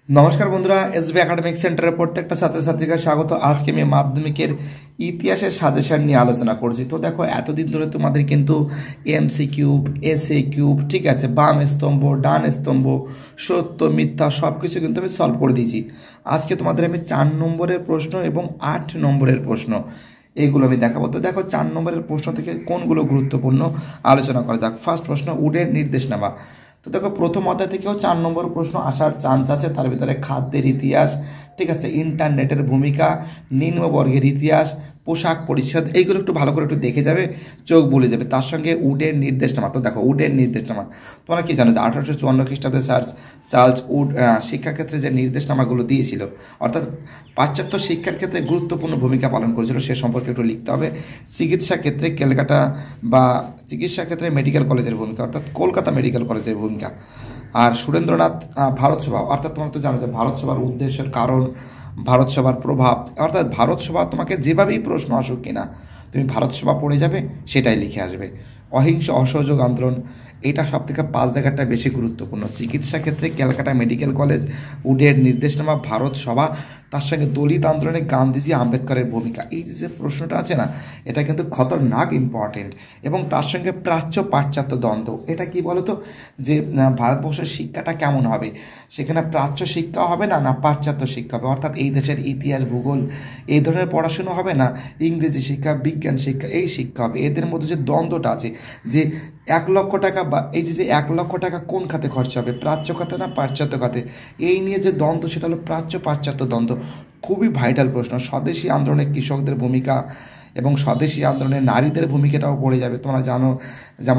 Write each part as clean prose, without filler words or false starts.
নমস্কার বন্ধুরা, SB academic সেন্টারের প্রত্যেকটা ছাত্রছাত্রীকে স্বাগত। আজকে আমি মাধ্যমিকের ইতিহাসের সাজেশন নিয়ে আলোচনা করছি। তো দেখো, এতদিন ধরে তোমাদের কিন্তু এমসি কিউব, এসএ কিউব, ঠিক আছে, বাম স্তম্ভ, ডান স্তম্ভ, সত্য মিথ্যা সব কিছু কিন্তু আমি সলভ করে দিয়েছি। আজকে তোমাদের আমি 4 নম্বরের প্রশ্ন এবং 8 নম্বরের প্রশ্ন এইগুলো আমি দেখাবো। তো দেখো, 4 নম্বরের প্রশ্ন থেকে কোনগুলো গুরুত্বপূর্ণ আলোচনা করা যাক। ফার্স্ট প্রশ্ন, উডের নির্দেশনামা। তো দেখো, প্রথম অধ্যায় থেকেও 4 নম্বর প্রশ্ন আসার চান্স আছে। তার ভিতরে খাদ্যের ইতিহাস, ঠিক আছে, ইন্টারনেটের ভূমিকা, নিম্নবর্গের ইতিহাস, পোশাক পরিচ্ছদ, এইগুলো একটু ভালো করে একটু দেখে যাবে, চোখ বলে যাবে। তার সঙ্গে উডের নির্দেশনামা। তো দেখো, উডের নির্দেশনামা তোমরা কি জানো যে 1854 খ্রিস্টাব্দে চার্লস উড শিক্ষাক্ষেত্রে যে নির্দেশনামাগুলো দিয়েছিল, অর্থাৎ পাশ্চাত্য শিক্ষার ক্ষেত্রে গুরুত্বপূর্ণ ভূমিকা পালন করেছিল, সে সম্পর্কে একটু লিখতে হবে। চিকিৎসা ক্ষেত্রে ক্যালকাটা বা চিকিৎসা ক্ষেত্রে মেডিকেল কলেজের ভূমিকা, অর্থাৎ কলকাতা মেডিকেল কলেজের ভূমিকা। আর সুরেন্দ্রনাথ ভারত সভা, অর্থাৎ তোমরা তো জানো যে ভারত সভার উদ্দেশ্যের কারণ, ভারত সভার প্রভাব, অর্থাৎ ভারত সভা তোমাকে যেভাবেই প্রশ্ন আসুক কিনা তুমি ভারত সভা পড়ে যাবে, সেটাই লিখে আসবে। অহিংস অসহযোগ আন্দোলন, এটা সব থেকে 5 জায়গাটা বেশি গুরুত্বপূর্ণ। চিকিৎসা ক্ষেত্রে ক্যালকাটা মেডিকেল কলেজ, উডের নির্দেশনামা, ভারত সভা, তার সঙ্গে দলিত আন্দোলনে গান্ধীজি আম্বেদকরের ভূমিকা। এই যে প্রশ্নটা আছে না, এটা কিন্তু খতরনাক ইম্পর্টেন্ট। এবং তার সঙ্গে প্রাচ্য পাশ্চাত্য দ্বন্দ্ব, এটা কি বলতো যে ভারতবর্ষের শিক্ষাটা কেমন হবে, সেখানে প্রাচ্য শিক্ষা হবে না, না পাশ্চাত্য শিক্ষা হবে, অর্থাৎ এই দেশের ইতিহাস ভূগোল এই ধরনের পড়াশুনো হবে, না ইংরেজি শিক্ষা, বিজ্ঞান শিক্ষা, এই শিক্ষা হবে। এদের মধ্যে যে দ্বন্দ্বটা আছে, যে 1 লক্ষ টাকা বা এই যে 1 লক্ষ টাকা কোন খাতে খরচা হবে, প্রাচ্য খাতে না পাশ্চাত্য খাতে, এই নিয়ে যে দ্বন্দ্ব, সেটা হলো প্রাচ্য পাশ্চাত্য দ্বন্দ্ব। খুবই ভাইটাল প্রশ্ন। স্বদেশি আন্দোলনে কৃষকদের ভূমিকা এবং স্বদেশি আন্দোলনে নারীদের ভূমিকাটাও পড়ে যাবে। তোমরা জানো যে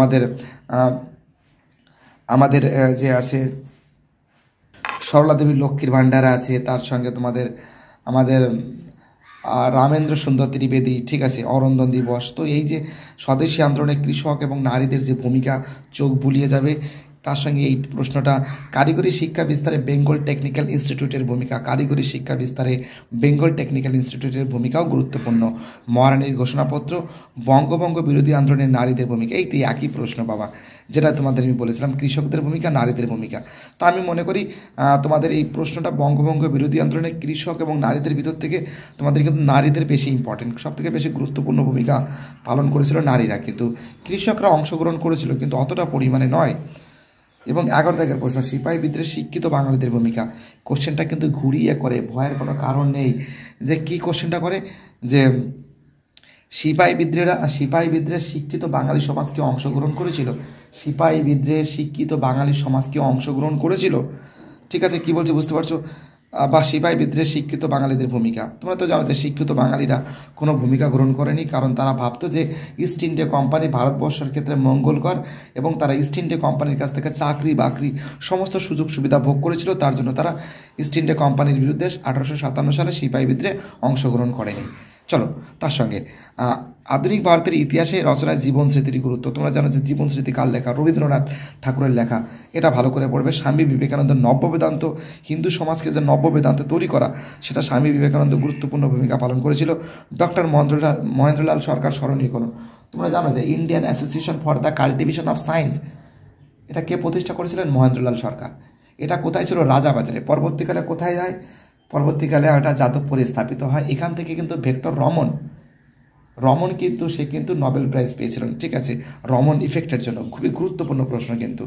আমাদের যে আছে সরলা দেবীর লক্ষ্মীর ভাণ্ডারা আছে, তার সঙ্গে তোমাদের আমাদের রামেন্দ্র সুন্দর ত্রিবেদী, ঠিক আছে, অরন্দন দিবস। তো এই যে স্বদেশী আন্দোলনে কৃষক এবং নারীদের যে ভূমিকা, চোখ বুলিয়ে যাবে। তার সঙ্গে এই প্রশ্নটা, কারিগরি শিক্ষা বিস্তারে বেঙ্গল টেকনিক্যাল ইনস্টিটিউটের ভূমিকা, কারিগরি শিক্ষা বিস্তারে বেঙ্গল টেকনিক্যাল ইনস্টিটিউটের ভূমিকাও গুরুত্বপূর্ণ। মহারানীর ঘোষণাপত্র, বঙ্গভঙ্গ বিরোধী আন্দোলনের নারীদের ভূমিকা, এই তো একই প্রশ্ন বাবা, যেটা তোমাদের আমি বলেছিলাম, কৃষকদের ভূমিকা, নারীদের ভূমিকা। তো আমি মনে করি তোমাদের এই প্রশ্নটা বঙ্গভঙ্গ বিরোধী আন্দোলনে কৃষক এবং নারীদের ভিতর থেকে তোমাদের কিন্তু নারীদের বেশি ইম্পর্টেন্ট, সব থেকে বেশি গুরুত্বপূর্ণ ভূমিকা পালন করেছিল নারীরা। কিন্তু কৃষকরা অংশগ্রহণ করেছিল, কিন্তু অতটা পরিমাণে নয়। এবং 11 দাগের প্রশ্ন, সিপাহী বিদ্রোহে শিক্ষিত বাঙালিদের ভূমিকা। কোশ্চেনটা কিন্তু ঘুরিয়ে করে, ভয়ের কোনো কারণ নেই। যে কী কোশ্চেনটা করে, যে সিপাহী বিদ্রোহে শিক্ষিত বাঙালি সমাজ কি অংশগ্রহণ করেছিল, সিপাহী বিদ্রোহে শিক্ষিত বাঙালি সমাজ কি অংশগ্রহণ করেছিল, ঠিক আছে, কি বলছে বুঝতে পারছো? বা সিপাহী বিদ্রোহে শিক্ষিত বাঙালিদের ভূমিকা। তোমরা তো জানো যে শিক্ষিত বাঙালিরা কোনো ভূমিকা গ্রহণ করেনি, কারণ তারা ভাবতো যে ইস্ট ইন্ডিয়া কোম্পানি ভারতবর্ষের ক্ষেত্রে মঙ্গলকর, এবং তারা ইস্ট ইন্ডিয়া কোম্পানির কাছ থেকে চাকরি বাকরি সমস্ত সুযোগ সুবিধা ভোগ করেছিল। তার জন্য তারা ইস্ট ইন্ডিয়া কোম্পানির বিরুদ্ধে 1857 সালে সিপাহী বিদ্রোহে অংশগ্রহণ করেনি। চলো, তার সঙ্গে আধুনিক ভারতের ইতিহাসে রচনায় জীবন স্মৃতির গুরুত্ব। তোমরা জানো যে জীবন স্মৃতি কার লেখা, রবীন্দ্রনাথ ঠাকুরের লেখা। এটা ভালো করে পড়বে। স্বামী বিবেকানন্দ নব্য বেদান্ত, হিন্দু সমাজকে যে নব্য বেদান্ত তৈরি করা, সেটা স্বামী বিবেকানন্দ গুরুত্বপূর্ণ ভূমিকা পালন করেছিল। ডক্টর মহেন্দ্রলাল সরকার স্মরণীয় কোনো। তোমরা জানো যে Indian association for the cultivation of science, এটা কে প্রতিষ্ঠা করেছিলেন? মহেন্দ্রলাল সরকার। এটা কোথায় ছিল? রাজাবাজারে। পরবর্তীকালে কোথায় যায়? পরবর্তীকালে এটা যাদবপুরে স্থাপিত হয়। এখান থেকে কিন্তু ভেক্টর রমন কিন্তু সে কিন্তু নোবেল প্রাইজ পেয়েছিলেন, ঠিক আছে, রমন ইফেক্টের জন্য। খুবই গুরুত্বপূর্ণ প্রশ্ন, কিন্তু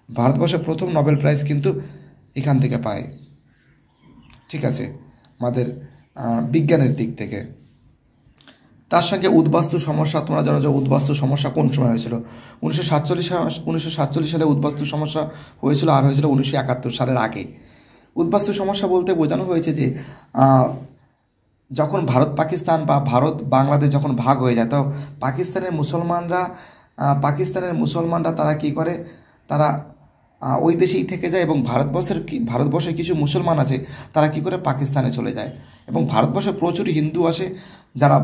ভারতবর্ষের প্রথম নোবেল প্রাইজ কিন্তু এখান থেকে পায়, ঠিক আছে, আমাদের বিজ্ঞানের দিক থেকে। তার সঙ্গে উদ্বাস্তু সমস্যা, তোমরা জানো যে উদ্বাস্তু সমস্যা কোন সময় হয়েছিল? 1947 সালে উদ্বাস্তু সমস্যা হয়েছিল, আর হয়েছিল 1971 সালের আগে। উদ্বাস্তু সমস্যা বলতে বোঝানো হয়েছে যে যখন ভারত পাকিস্তান বা ভারত বাংলাদেশ যখন ভাগ হয়ে যায়, তো পাকিস্তানের মুসলমানরা তারা কি করে, তারা ওই দেশেই থেকে যায়, এবং ভারতবর্ষের কিছু মুসলমান আছে, তারা কি করে পাকিস্তানে চলে যায়। এবং ভারতবর্ষে প্রচুর হিন্দু আসে, যারা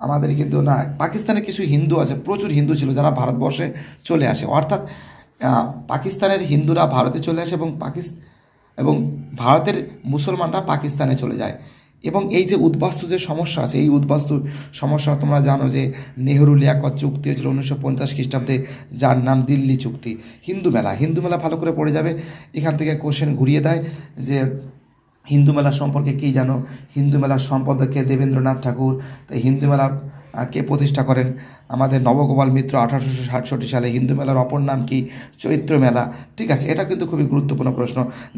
আমাদের কিন্তু না, পাকিস্তানে কিছু হিন্দু আছে, প্রচুর হিন্দু ছিল, যারা ভারতবর্ষে চলে আসে। অর্থাৎ পাকিস্তানের হিন্দুরা ভারতে চলে আসে, এবং ভারতের মুসলমানরা পাকিস্তানে চলে যায়। এবং এই যে উদ্বাস্তু যে সমস্যা আছে, এই উদ্বাস্তু সমস্যা তোমরা জানো যে নেহরু লিয়াকত চুক্তি হয়েছিল 1950 খ্রিস্টাব্দে, যার নাম দিল্লি চুক্তি। হিন্দু মেলা ভালো করে পড়ে যাবে, এখান থেকে কোশ্চেন ঘুরিয়ে দেয় যে হিন্দু মেলা সম্পর্কে কী জানো, হিন্দু মেলার সম্পাদক কে? দেবেন্দ্রনাথ ঠাকুর। তাই হিন্দু মেলা কে প্রতিষ্ঠা করেন? আমাদের নবগোপাল মিত্র 1867 সালে। হিন্দু মেলার অপর নাম কি? চৈত্র মেলা। ঠিক আছে, এটা কিন্তু খুবই গুরুত্বপূর্ণ প্রশ্ন।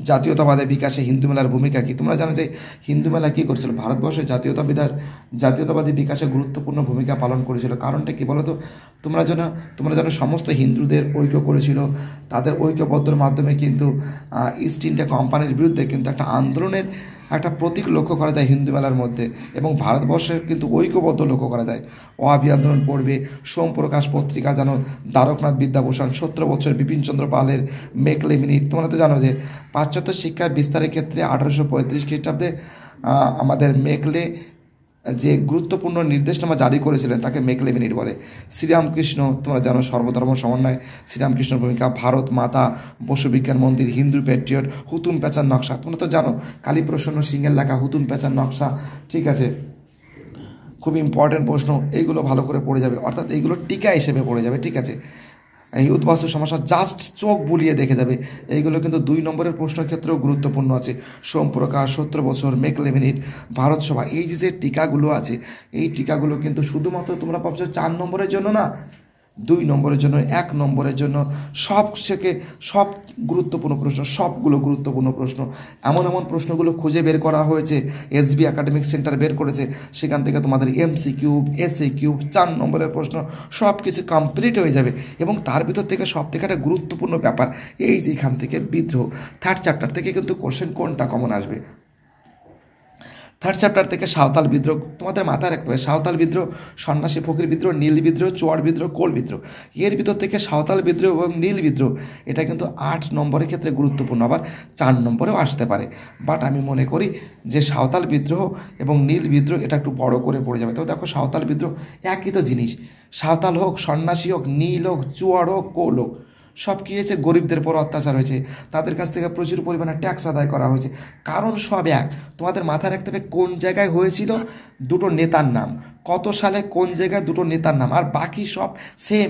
জাতীয়তাবাদের বিকাশে হিন্দু মেলার ভূমিকা কি? তোমরা জানো যে হিন্দু মেলা কী করছিল? ভারতবর্ষের জাতীয়তাবাদী বিকাশে গুরুত্বপূর্ণ ভূমিকা পালন করেছিল। কারণটা কি বলো তো? তোমরা জানো সমস্ত হিন্দুদের ঐক্য করেছিল। তাদের ঐক্যবদ্ধর মাধ্যমে কিন্তু ইস্ট ইন্ডিয়া কোম্পানির বিরুদ্ধে কিন্তু একটা আন্দোলনের একটা প্রতীক লক্ষ্য করা যায় হিন্দু মেলার মধ্যে, এবং ভারতবর্ষের কিন্তু ঐক্যবদ্ধ লক্ষ্য করা যায়। অভাবী আন্দোলন পড়বে, সোমপ্রকাশ পত্রিকা জানো, দ্বারকনাথ বিদ্যাভূষণ, 17 বছর বিপিনচন্দ্র পালের মেকলে মিনিট। তোমরা তো জানো যে পাশ্চাত্য শিক্ষার বিস্তারের ক্ষেত্রে 1835 খ্রিস্টাব্দে আমাদের মেকলে যে গুরুত্বপূর্ণ নির্দেশনামা জারি করেছিলেন তাকে মেকলে মিনিট বলে। শ্রীরামকৃষ্ণ, তোমরা জানো সর্বধর্ম সমন্বয়, শ্রীরামকৃষ্ণের ভূমিকা, ভারত মাতা, বসু বিজ্ঞান মন্দির, হিন্দু প্যাট্রিয়ট, হুতুম প্যাঁচার নকশা। তোমরা তো জানো কালীপ্রসন্ন সিংহের লেখা হুতুম প্যাঁচার নকশা। ঠিক আছে, খুব ইম্পর্টেন্ট প্রশ্ন, এইগুলো ভালো করে পড়ে যাবে, অর্থাৎ এইগুলো টিকা হিসেবে পড়ে যাবে। ঠিক আছে, এই উদ্বাস্তু সমস্যা জাস্ট চোখ বুলিয়ে দেখে যাবে। এইগুলো কিন্তু 2 নম্বরের প্রশ্নের ক্ষেত্রেও গুরুত্বপূর্ণ আছে। সোমপ্রকাশ, 17 বছর, মেকলে মিনিট, ভারত সভা, এই যে টিকাগুলো আছে, এই টিকাগুলো কিন্তু শুধুমাত্র তোমরা ভাবছো 4 নম্বরের জন্য না, 2 নম্বরের জন্য, 1 নম্বরের জন্য, সব গুরুত্বপূর্ণ প্রশ্ন, সবগুলো গুরুত্বপূর্ণ প্রশ্ন। এমন প্রশ্নগুলো খুঁজে বের করা হয়েছে, এসবি একাডেমিক সেন্টার বের করেছে, সেখান থেকে তোমাদের MCQ, SAQ, 4 নম্বরের প্রশ্ন সব কিছু কমপ্লিট হয়ে যাবে। এবং তার ভিতর থেকে সব থেকে একটা গুরুত্বপূর্ণ ব্যাপার, এই যে এখান থেকে বিদ্রোহ, 3rd চ্যাপ্টার থেকে কিন্তু কোশ্চেন কোনটা কমন আসবে? 3rd চ্যাপ্টার থেকে সাঁওতাল বিদ্রোহ তোমাদের মাথায় রাখতে হবে। সাঁওতাল বিদ্রোহ, সন্ন্যাসী ফকির বিদ্রোহ, নীল বিদ্রোহ, চোয়ার বিদ্রোহ, কোল বিদ্রোহ, এর ভিতর থেকে সাঁওতাল বিদ্রোহ এবং নীল বিদ্রোহ এটা কিন্তু 8 নম্বরের ক্ষেত্রে গুরুত্বপূর্ণ, আবার 4 নম্বরেও আসতে পারে। বাট আমি মনে করি যে সাঁওতাল বিদ্রোহ এবং নীল বিদ্রোহ এটা একটু বড় করে পড়ে যাবে। তো দেখো সাঁওতাল বিদ্রোহ একই তো জিনিস, সাঁওতাল হোক, সন্ন্যাসী হোক, নীল হোক, চুয়ার হোক, কোল হোক, সব কী হয়েছে? গরিবদের পর অত্যাচার হয়েছে, তাদের কাছ থেকে প্রচুর পরিমাণে ট্যাক্স আদায় করা হয়েছে। কারণ সব এক, তোমাদের মাথায় রাখতে হবে কোন জায়গায় হয়েছিল, দুটো নেতার নাম, কত সালে কোন জায়গায় দুটো নেতার নাম, আর বাকি সব সেম।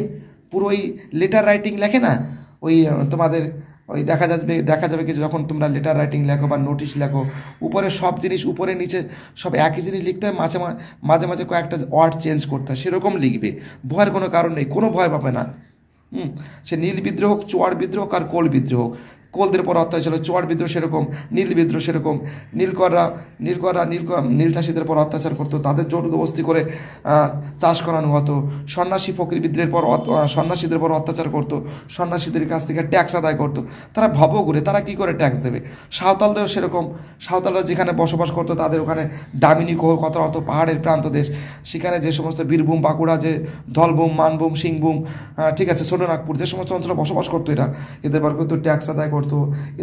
পুরো ওই লেটার রাইটিং লেখে না, ওই তোমাদের ওই দেখা যাবে কি যখন তোমরা লেটার রাইটিং লেখো বা নোটিশ লেখো, উপরে সব জিনিস উপরে নিচে সব একই জিনিস লিখতে হয়, মাঝে মাঝে কয়েকটা ওয়ার্ড চেঞ্জ করতে হয়, সেরকম লিখবে। ভয়ের কোনো কারণ নেই, কোনো ভয় পাবে না। সে নীল বিদ্রোহ হোক, চোয়ার বিদ্রোহ হোক, আর কোল বিদ্রোহ হোক, কোলদের পর অত্যাচার ছিল, চোয়ার বিদ্রোহ সেরকম, নীল বিদ্রোহ সেরকম। নীল চাষিদের পর অত্যাচার করতো, তাদের জোরদস্তি করে চাষ করানো হতো। সন্ন্যাসী ফকির বিদ্রোহের পর সন্ন্যাসীদের পর অত্যাচার করতো, সন্ন্যাসীদের কাছ থেকে ট্যাক্স আদায় করতো। তারা ভবঘুরে, তারা কী করে ট্যাক্স দেবে? সাঁওতালদেরও সেরকম, সাঁওতালরা যেখানে বসবাস করতো তাদের ওখানে ডামিনী কোহর কত অত পাহাড়ের প্রান্ত দেশ, সেখানে যে সমস্ত বীরভূম, বাঁকুড়া, যে ধলভূম, মানভূম, সিংভূম, ঠিক আছে, সোনারপুর, যে সমস্ত অঞ্চলে বসবাস করতো এরা, এদের বার কিন্তু ট্যাক্স আদায় করতো,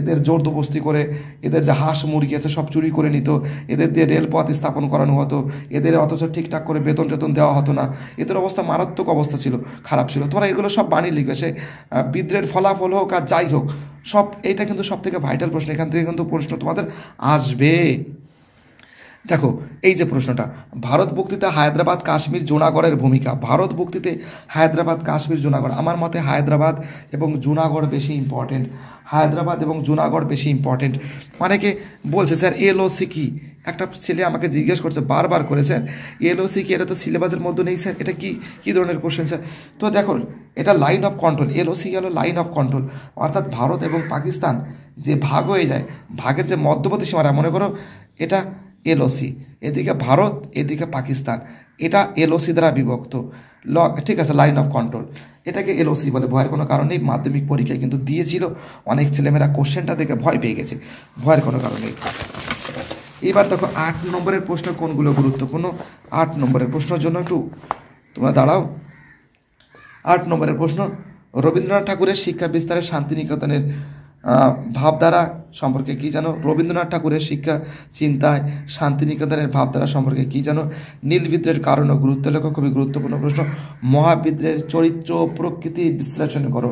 এদের জোরদস্তি করে এদের যে হাঁস মুরগি আছে সব চুরি করে নিত, এদের দিয়ে রেলপথ স্থাপন করানো হতো, এদের অথচ ঠিকঠাক করে বেতন দেওয়া হতো না, এদের অবস্থা মারাত্মক অবস্থা ছিল, খারাপ ছিল। তোমরা এগুলো সব বানিয়ে লিখবে, সে বিদ্রোহের ফলাফল হোক আর যাই হোক সব, এইটা কিন্তু সব থেকে ভাইটাল প্রশ্ন, এখান থেকে কিন্তু প্রশ্ন তোমাদের আসবে। দেখো এই যে প্রশ্নটা, ভারত বক্তৃতা হায়দ্রাবাদ, কাশ্মীর, জুনাগড়ের ভূমিকা। ভারত বক্তৃতে হায়দ্রাবাদ, কাশ্মীর, জুনাগড়, আমার মতে হায়দ্রাবাদ এবং জুনাগড় বেশি ইম্পর্টেন্ট, হায়দ্রাবাদ এবং জুনাগড় বেশি ইম্পর্টেন্ট। অনেকে বলছে স্যার LOC কি, একটা ছেলে আমাকে জিজ্ঞেস করছে বারবার করে, স্যার LOC কি, এটা তো সিলেবাসের মধ্যে নেই স্যার, এটা কী ধরনের কোশ্চেন স্যার? তো দেখো এটা লাইন অফ কন্ট্রোল, LOC হলো লাইন অফ কন্ট্রোল, অর্থাৎ ভারত এবং পাকিস্তান যে ভাগ হয়ে যায়, ভাগের যে মধ্যবর্তী সীমানা, মনে করো এটা LOC, এদিকে ভারত, এদিকে পাকিস্তান, এটা LOC দ্বারা বিভক্ত, ঠিক আছে, লাইন অফ কন্ট্রোল, এটাকে LOC বলে। ভয়ের কোনো কারণ নেই, মাধ্যমিক পরীক্ষায় কিন্তু দিয়েছিল, অনেক ছেলেমেয়েরা কোশ্চেনটা দেখে ভয় পেয়ে গেছে, ভয়ের কোনো কারণ নেই। এবার দেখো 8 নম্বরের প্রশ্ন কোনগুলো গুরুত্বপূর্ণ। 8 নম্বরের প্রশ্নের জন্য একটু তোমরা দাঁড়াও। 8 নম্বরের প্রশ্ন, রবীন্দ্রনাথ ঠাকুরের শিক্ষা বিস্তারে শান্তিনিকেতনের ভাবধারা সম্পর্কে কী জানো? রবীন্দ্রনাথ ঠাকুরের শিক্ষা চিন্তায় শান্তিনিকেতনের ভাবধারা সম্পর্কে কী জানো? নীল বিদ্রোহের কারণ ও গুরুত্ব লেখো, খুবই গুরুত্বপূর্ণ প্রশ্ন। মহাবিদ্রোহের চরিত্র প্রকৃতি বিশ্লেষণ করো।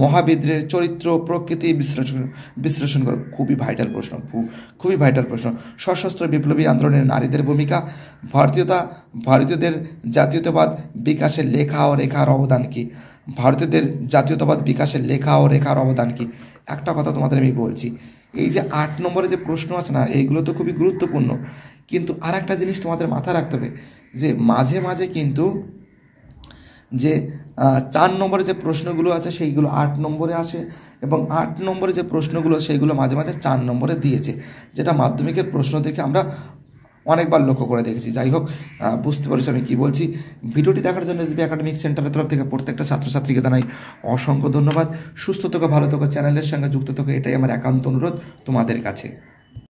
মহাবিদ্রের চরিত্র প্রকৃতি বিশ্লেষণ করো। খুবই ভাইটাল প্রশ্ন, খুবই ভাইটাল প্রশ্ন। সশস্ত্র বিপ্লবী আন্দোলনের নারীদের ভূমিকা, ভারতীয়দের জাতীয়তাবাদ বিকাশের লেখা ও রেখার অবদান কি? ভারতীয়দের জাতীয়তাবাদ বিকাশের লেখা ও রেখার অবদান কি? একটা কথা তোমাদের আমি বলছি, এই যে 8 নম্বরে যে প্রশ্ন আছে না, এইগুলো তো খুবই গুরুত্বপূর্ণ, কিন্তু আর একটা জিনিস তোমাদের মাথায় রাখতে হবে যে মাঝে মাঝে কিন্তু যে 4 নম্বরে যে প্রশ্নগুলো আছে সেইগুলো 8 নম্বরে আসে, এবং 8 নম্বরে যে প্রশ্নগুলো সেইগুলো মাঝে মাঝে 4 নম্বরে দিয়েছে, যেটা মাধ্যমিকের প্রশ্ন দেখে আমরা অনেকবার লক্ষ্য করে দেখেছি। যাই হোক, বুঝতে পারছি আমি কী বলছি। ভিডিওটি দেখার জন্য এসবি একাডেমিক সেন্টারের তরফ থেকে প্রত্যেকটা ছাত্রছাত্রীকে জানাই অসংখ্য ধন্যবাদ। সুস্থ থেকো, ভালো থেকো, চ্যানেলের সঙ্গে যুক্ত থেকো, এটাই আমার একান্ত অনুরোধ তোমাদের কাছে।